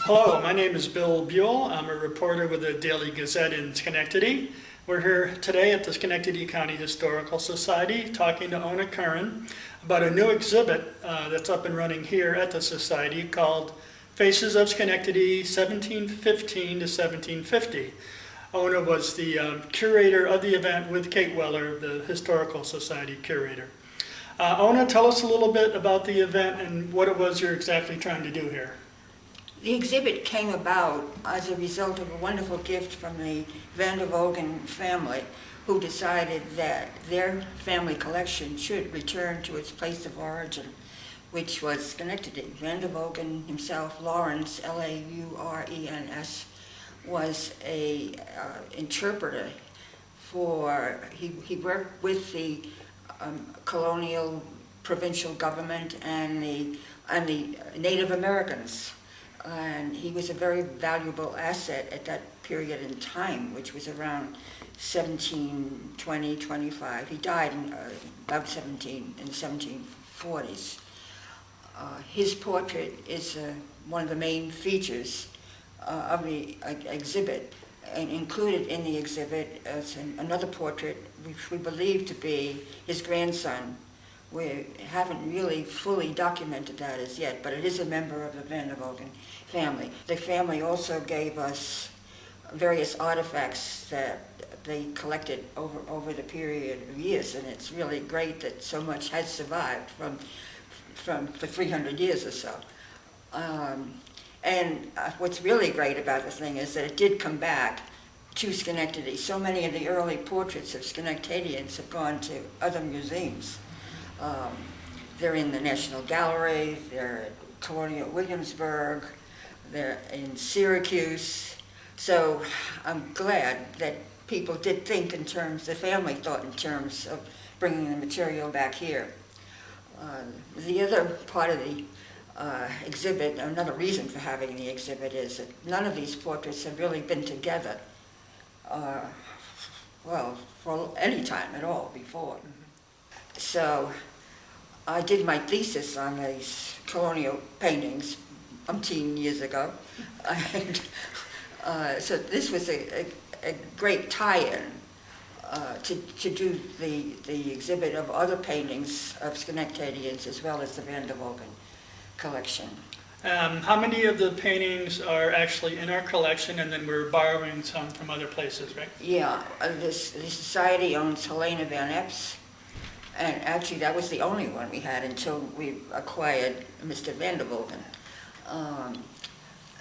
Hello, my name is Bill Buell. I'm a reporter with the Daily Gazette in Schenectady. We're here today at the Schenectady County Historical Society talking to Ona Curran about a new exhibit that's up and running here at the Society called Faces of Schenectady 1715 to 1750. Ona was the curator of the event with Kate Weller, the Historical Society curator. Ona, tell us a little bit about the event and what it was you're exactly trying to do here. The exhibit came about as a result of a wonderful gift from the Van der Vogen family, who decided that their family collection should return to its place of origin, which was Schenectady. Van der Vogen himself, Laurens, L-A-U-R-E-N-S, was a interpreter for, he worked with the colonial provincial government and the Native Americans. And he was a very valuable asset at that period in time, which was around 1720, 25. He died in about in the 1740s. His portrait is one of the main features of the exhibit, and included in the exhibit is another portrait which we believe to be his grandson. We haven't really fully documented that as yet, but it is a member of the Van der Vogen family. The family also gave us various artifacts that they collected over the period of years, and it's really great that so much has survived for 300 years or so. And what's really great about the thing is that it did come back to Schenectady. So many of the early portraits of Schenectadians have gone to other museums. They're in the National Gallery, they're at Colonial Williamsburg, they're in Syracuse. So I'm glad that people did think in terms, the family thought in terms of bringing the material back here. The other part of the exhibit, another reason for having the exhibit, is that none of these portraits have really been together, well, for any time at all before. So I did my thesis on these colonial paintings umpteen years ago, and so this was a great tie-in to do the exhibit of other paintings of Schenectadians as well as the Van der Vogen collection. How many of the paintings are actually in our collection, and then we're borrowing some from other places, right? Yeah, the Society owns Helena Van Epps, and actually that was the only one we had until we acquired Mr. Van der Vogen.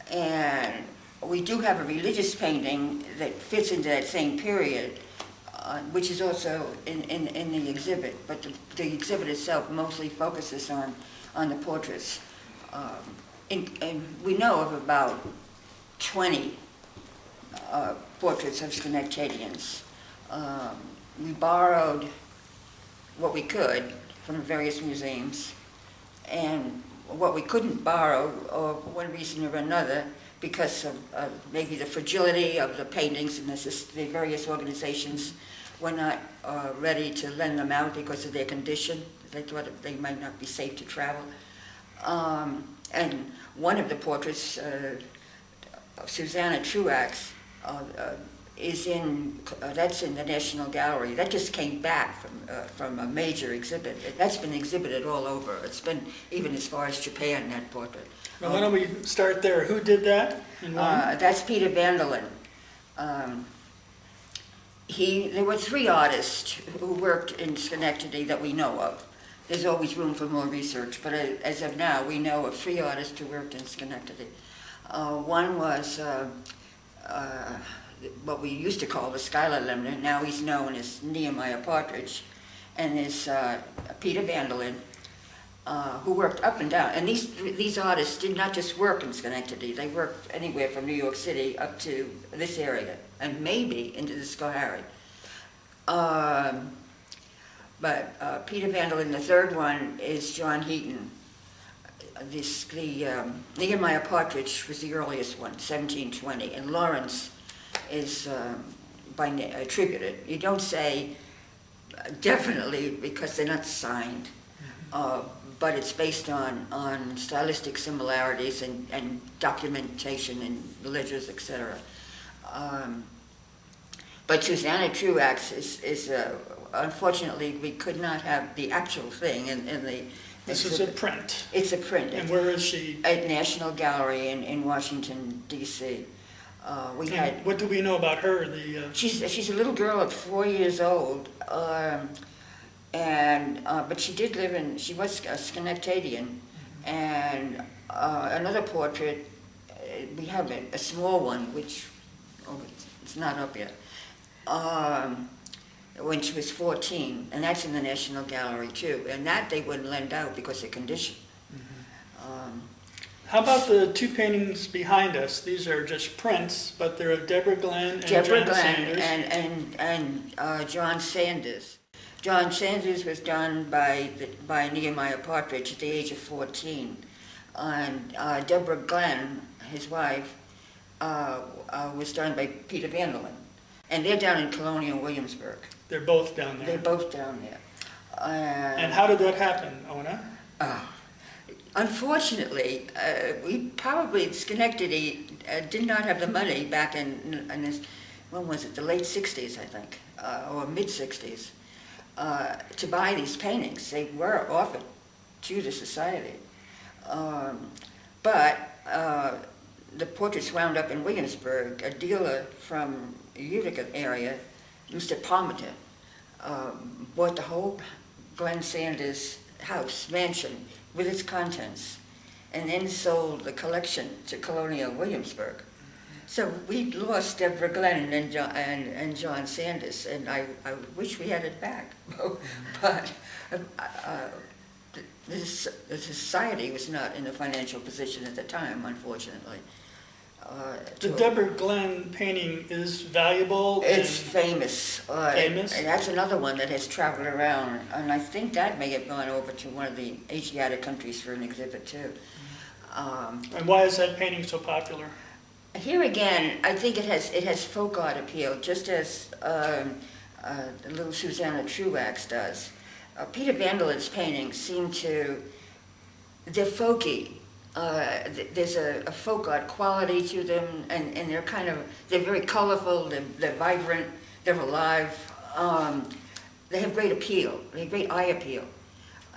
And we do have a religious painting that fits into that same period, which is also in the exhibit, but the exhibit itself mostly focuses on the portraits. And we know of about 20 portraits of Schenectadians. We borrowed what we could from various museums, and what we couldn't borrow, for one reason or another, because of maybe the fragility of the paintings, and the various organizations were not ready to lend them out because of their condition. They thought they might not be safe to travel. And one of the portraits, Susanna Truax, is that's in the National Gallery. That just came back from a major exhibit. That's been exhibited all over. It's been even as far as Japan, that portrait. Well, why don't we start there? Who did that? That's Peter Vanderlyn. There were 3 artists who worked in Schenectady that we know of. There's always room for more research, but as of now, we know of 3 artists who worked in Schenectady. One was what we used to call the Schuyler Limner. Now he's known as Nehemiah Partridge, and there's Peter Vanderlyn, who worked up and down. And these artists did not just work in Schenectady. They worked anywhere from New York City up to this area, and maybe into the Schoharie. But Peter Vanderlyn, the third one, is John Heaton. Nehemiah Partridge was the earliest one, 1720, and Lawrence is attributed. You don't say definitely because they're not signed, but it's based on stylistic similarities and documentation and ledgers, etc. But Susanna Truax is unfortunately, we could not have the actual thing in the... This is a print. It's a print. And where is she? At National Gallery in Washington, D.C. And what do we know about her? She's a little girl at 4 years old, but she was a Schenectadian, and another portrait, we have a small one, which, it's not up yet, when she was 14, and that's in the National Gallery too, and that they wouldn't lend out because of condition. How about the two paintings behind us? These are just prints, but they're of Deborah Glenn and Deborah John Glenn Sanders. and John Sanders. John Sanders was done by Nehemiah Partridge at the age of 14. And Deborah Glenn, his wife, was done by Peter Vanderlyn. And they're down in Colonial Williamsburg. They're both down there. They're both down there. And how did that happen, Ona? Unfortunately, Schenectady did not have the money back in this, when was it, the late 60s, I think, or mid-60s, to buy these paintings. They were offered to the society. But the portraits wound up in Williamsburg. A dealer from the Utica area, Mr. Palmerton, bought the whole Glenn Sanders house, mansion, with its contents, and then sold the collection to Colonial Williamsburg. So we lost Deborah Glenn and John Sanders, and I wish we had it back. But the society was not in a financial position at the time, unfortunately. The Deborah Glenn painting is valuable. It's famous. Famous? And that's another one that has traveled around, and I think that may have gone over to one of the Asiatic countries for an exhibit too. And why is that painting so popular? Here again, I think it has folk art appeal, just as little Susanna Truax does. Peter Vanderlyn's paintings seem to, they're folky. There's a folk art quality to them, and they're very colorful, they're vibrant, they're alive. They have great appeal, they have great eye appeal.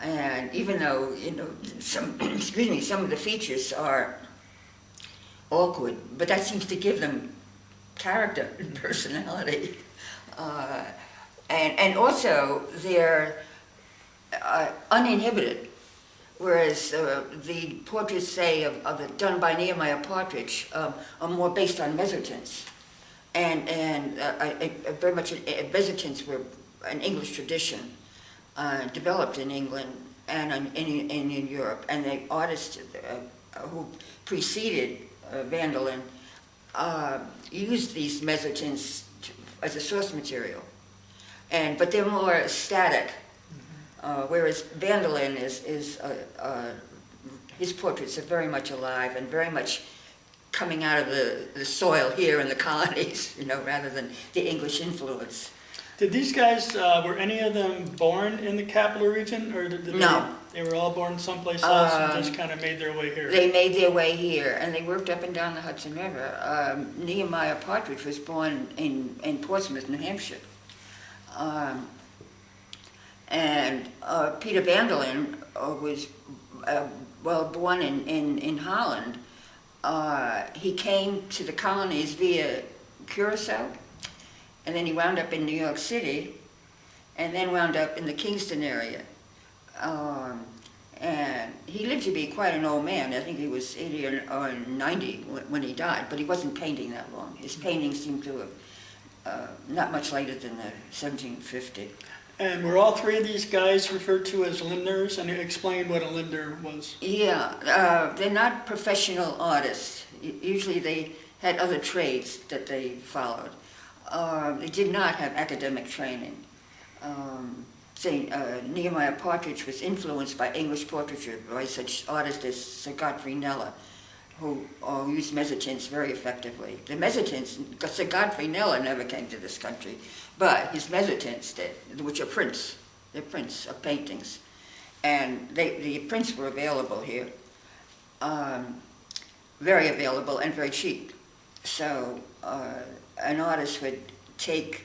And even though, some of the features are awkward, but that seems to give them character and personality. And also, they're uninhibited. Whereas the portraits, say, done by Nehemiah Partridge are more based on mezzotints. And very much, mezzotints were an English tradition, developed in England and in Europe. And the artists who preceded Vanderlyn used these mezzotints as a source material. But they're more static. Whereas Vanderlyn his portraits are very much alive and very much coming out of the soil here in the colonies, rather than the English influence. Did these guys, were any of them born in the capital region, or No. They were all born someplace else and just kind of made their way here? They made their way here, and they worked up and down the Hudson River. Nehemiah Partridge was born in Portsmouth, New Hampshire. And Peter Vanderlyn was born in Holland. He came to the colonies via Curacao, and then he wound up in New York City, and then wound up in the Kingston area. And he lived to be quite an old man. I think he was 80 or 90 when he died, but he wasn't painting that long. His paintings seem to have not much later than 1750. And were all three of these guys referred to as limners? And explain what a limner was. Yeah, they're not professional artists. Usually they had other trades that they followed. They did not have academic training. Nehemiah Partridge was influenced by English portraiture by such artists as Sir Godfrey Kneller, who used mezzotints very effectively. The mezzotints, Sir Godfrey Kneller never came to this country, but his mezzotints did, which are prints. They're prints of paintings. and the prints were available here, very available and very cheap. So an artist would take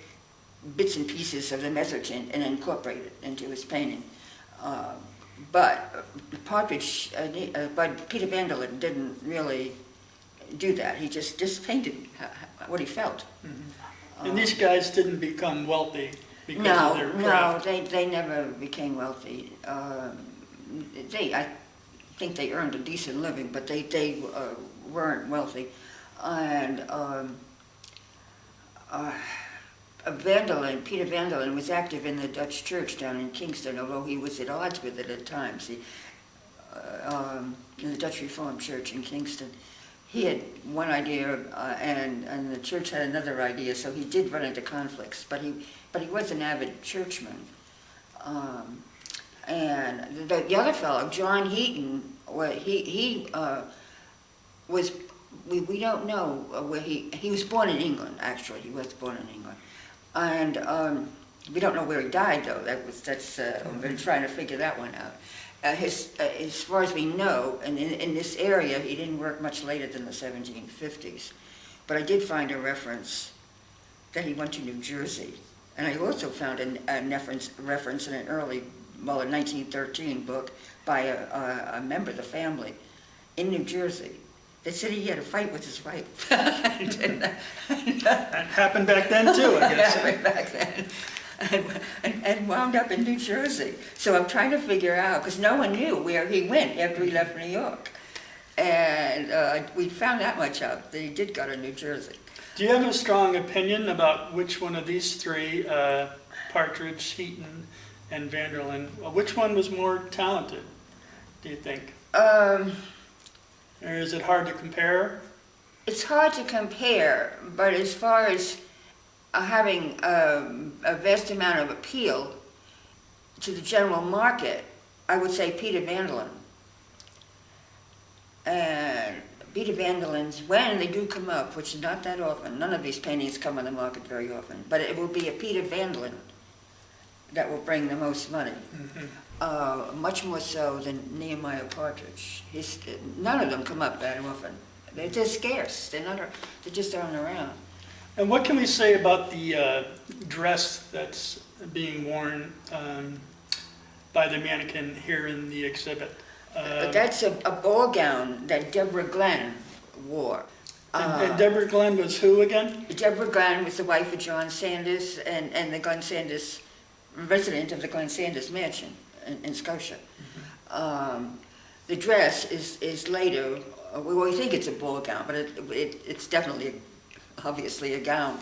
bits and pieces of the mezzotint and incorporate it into his painting. But Peter Van der Linde didn't really do that. He just painted what he felt. And these guys didn't become wealthy because of their craft. No, they never became wealthy. I think they earned a decent living, but they weren't wealthy. And Peter Van der Linde was active in the Dutch church down in Kingston, although he was at odds with it at times. In the Dutch Reformed Church in Kingston, he had one idea, and the church had another idea, so he did run into conflicts. But he was an avid churchman. And the other fellow, John Heaton, we don't know where he was born in England. Actually, he was born in England, and we don't know where he died though. We've been trying to figure that one out. As far as we know, and in this area, he didn't work much later than the 1750s. But I did find a reference that he went to New Jersey, and I also found a reference in an early, a 1913 book by a member of the family in New Jersey. They said he had a fight with his wife. That happened back then too, I guess. Happened back then. And wound up in New Jersey. So I'm trying to figure out, because no one knew where he went after he left New York. And we found that much out, that he did go to New Jersey. Do you have a strong opinion about which one of these three, Partridge, Heaton, and Van der Linde, which one was more talented, do you think? Or is it hard to compare? It's hard to compare, but as far as having a vast amount of appeal to the general market, I would say Peter Van der Linde. And Peter Van der Linde's, when they do come up, which is not that often, none of these paintings come on the market very often, but it will be a Peter Van der Linde that will bring the most money. Much more so than Nehemiah Partridge. None of them come up that often. They're scarce. They just aren't around. And what can we say about the dress that's being worn by the mannequin here in the exhibit? That's a ball gown that Deborah Glenn wore. And Deborah Glenn was who again? Deborah Glenn was the wife of John Sanders and the Glenn Sanders, resident of the Glenn Sanders mansion in Scotia. The dress is later, we think it's a ball gown, but it's definitely obviously a gown.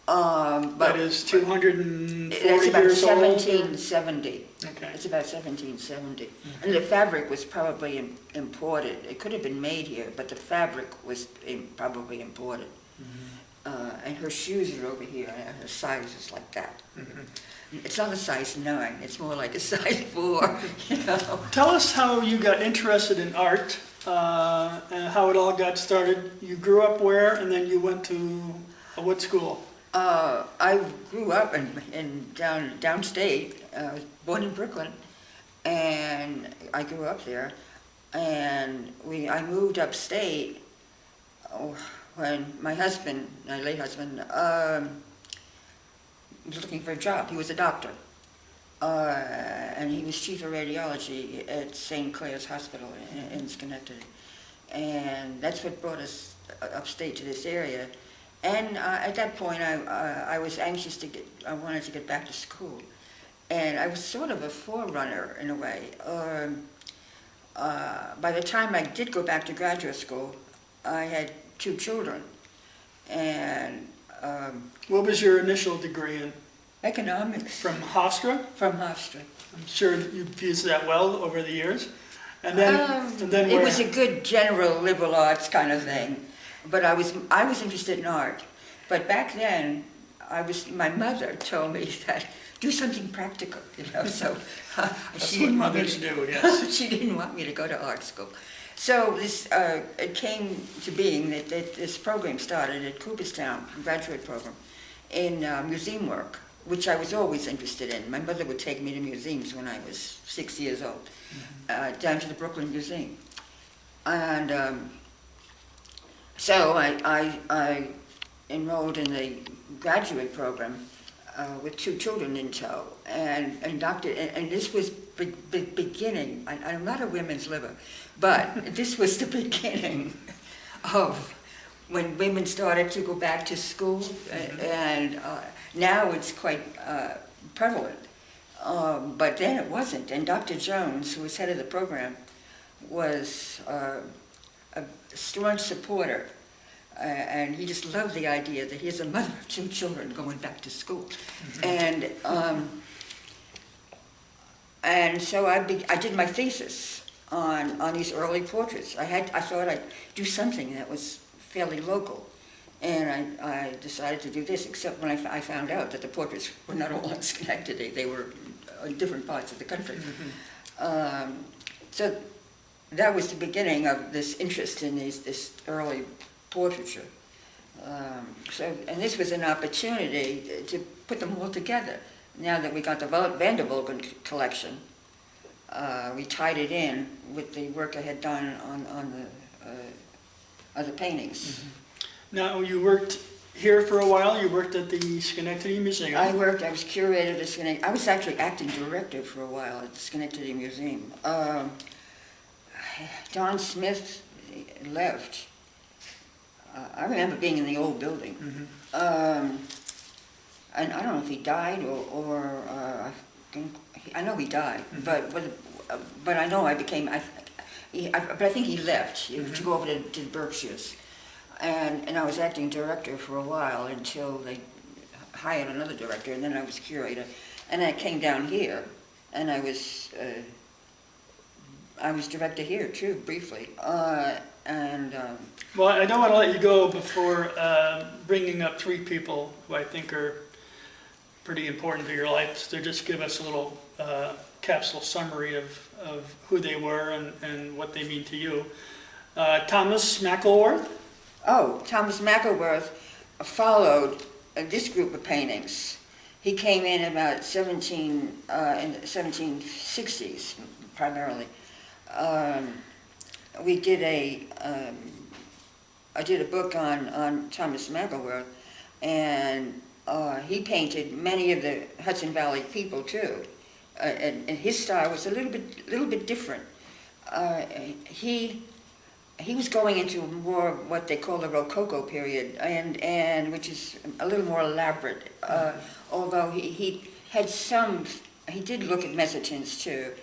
That is 240 it's about years old? 1770. Okay. It's about 1770. And the fabric was probably imported. It could have been made here, but the fabric was probably imported. And her shoes are over here, and her size is like that. It's not a size 9, it's more like a size 4, you know. Tell us how you got interested in art and how it all got started. You grew up where, and then you went to what school? I grew up in downstate. I was born in Brooklyn, and I grew up there. And I moved upstate when my husband, my late husband, was looking for a job. He was a doctor, and he was chief of radiology at St. Clair's Hospital in Schenectady. And that's what brought us upstate to this area. And at that point, I was anxious I wanted to get back to school. And I was sort of a forerunner in a way. By the time I did go back to graduate school, I had 2 children. And what was your initial degree in? Economics. From Hofstra? From Hofstra. I'm sure that you've used that well over the years. And then it was a good general liberal arts kind of thing. But I was interested in art. But back then, my mother told me that do something practical, you know. So That's what mothers do, yes. She didn't want me to go to art school. So it came to being that this program started at Cooperstown, graduate program, in museum work, which I was always interested in. My mother would take me to museums when I was 6 years old, down to the Brooklyn Museum. And so I enrolled in the graduate program with 2 children in tow, and this was beginning. I'm not a women's liver, but this was the beginning of when women started to go back to school, and now it's quite prevalent. But then it wasn't, and Dr. Jones, who was head of the program, was a staunch supporter, and he just loved the idea that here's a mother of 2 children going back to school. And so I did my thesis on these early portraits. I thought I'd do something that was fairly local, and I decided to do this, except when I found out that the portraits were not all in Schenectady, they were in different parts of the country. So that was the beginning of this interest in this early portraiture. And this was an opportunity to put them all together. Now that we got the Van der Vogen collection, we tied it in with the work I had done on the other paintings. Now, you worked here for a while. You worked at the Schenectady Museum. I was curator at the Schenectady. I was actually acting director for a while at the Schenectady Museum. Don Smith left. I remember being in the old building. And I don't know if he died or I know he died, but I know I became. But I think he left to go over to the Berkshires, and I was acting director for a while until they hired another director, and then I was curator, and I came down here, and I was director here too, briefly, Well, I don't want to let you go before bringing up 3 people who I think are pretty important to your life. So just give us a little capsule summary of who they were and what they mean to you. Thomas McIlworth. Oh, Thomas McIlworth followed this group of paintings. He came in about in the 1760s, primarily. I did a book on Thomas McIlworth, and he painted many of the Hudson Valley people too, and his style was a little bit different. He was going into more what they call the Rococo period, and which is a little more elaborate. Although he did look at mezzotins too,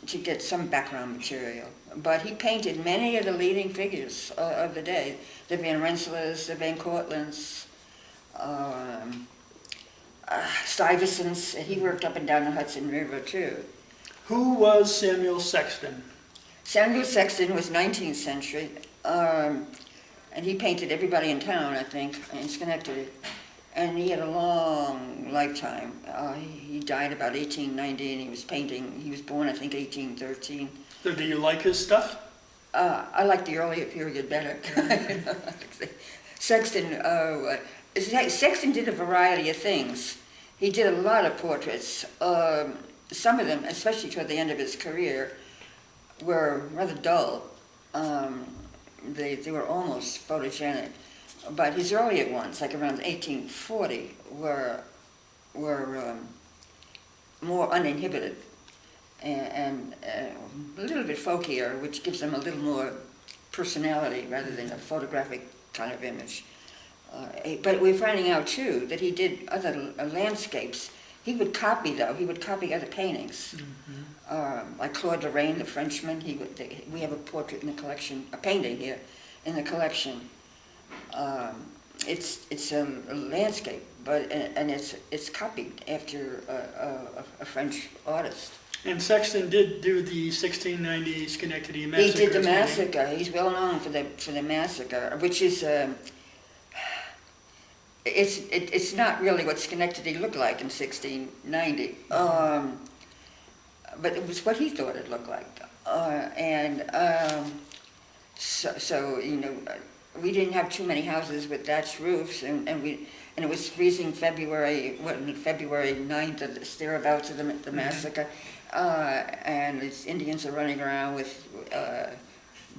to get some background material. But he painted many of the leading figures of the day, the Van Rensselaers, the Van Cortlands, Stuyvesants. He worked up and down the Hudson River too. Who was Samuel Sexton? Samuel Sexton was 19th century, and he painted everybody in town, I think, in Schenectady. And he had a long lifetime. He died about 1890, and he was painting. He was born, I think, 1813. So do you like his stuff? I like the earlier period better. Sexton did a variety of things. He did a lot of portraits. Some of them, especially toward the end of his career, were rather dull. They were almost photogenic. But his earlier ones, like around 1840, were more uninhibited and a little bit folkier, which gives them a little more personality rather than a photographic kind of image. But we're finding out too that he did other landscapes. He would copy other paintings. Like Claude Lorraine, the Frenchman. We have a portrait in the collection, a painting here in the collection. It's a landscape, and it's copied after a French artist. And Sexton did do the 1690 Schenectady massacre. He did the massacre. He's well known for the massacre, which is it's not really what Schenectady looked like in 1690, but it was what he thought it looked like, so we didn't have too many houses with thatched roofs, and it was freezing February 9th, or thereabouts of the massacre, and these Indians are running around with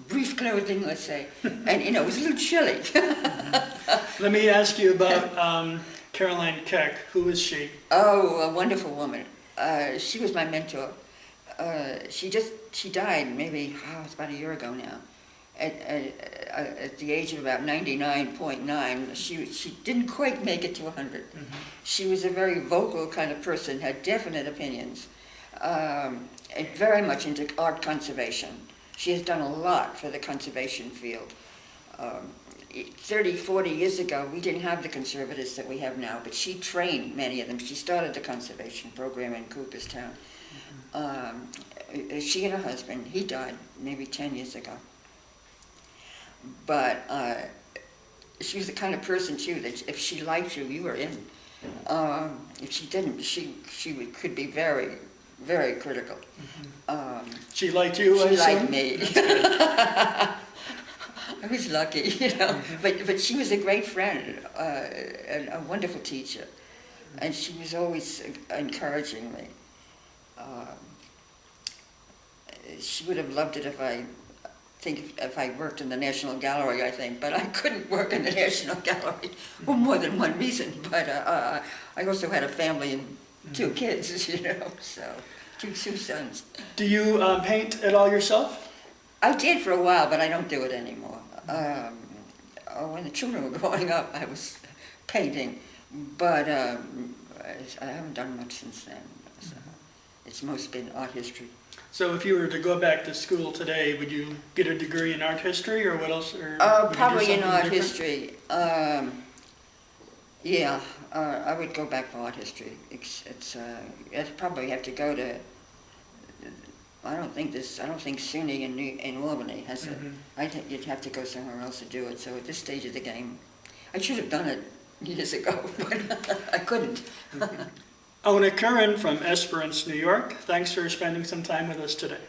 brief clothing, let's say, and it was a little chilly. Let me ask you about Caroline Keck. Who is she? Oh, a wonderful woman. She was my mentor. She died maybe, it's about a year ago now. At the age of about 99.9, she didn't quite make it to 100. Mm-hmm. She was a very vocal kind of person, had definite opinions, and very much into art conservation. She has done a lot for the conservation field. 30, 40 years ago, we didn't have the conservatives that we have now, but she trained many of them. She started the conservation program in Cooperstown. Mm-hmm. She and her husband, he died maybe 10 years ago. But she was the kind of person, too, that if she liked you, you were in. If she didn't, she could be very, very critical. Mm-hmm. She liked you, She liked me. I was lucky, Mm-hmm. But she was a great friend and a wonderful teacher. And she was always encouraging me. She would have loved it if I worked in the National Gallery, I think, but I couldn't work in the National Gallery for more than one reason. But I also had a family and two kids, so two sons. Do you paint at all yourself? I did for a while, but I don't do it anymore. When the children were growing up, I was painting, but I haven't done much since then. So it's mostly been art history. So if you were to go back to school today, would you get a degree in art history, or what else? Or probably in art history. Yeah, I would go back for art history. I'd probably have to go to. I don't think SUNY in Albany has it. You'd have to go somewhere else to do it. So at this stage of the game, I should have done it years ago, but I couldn't. Ona Curran from Esperance, New York. Thanks for spending some time with us today.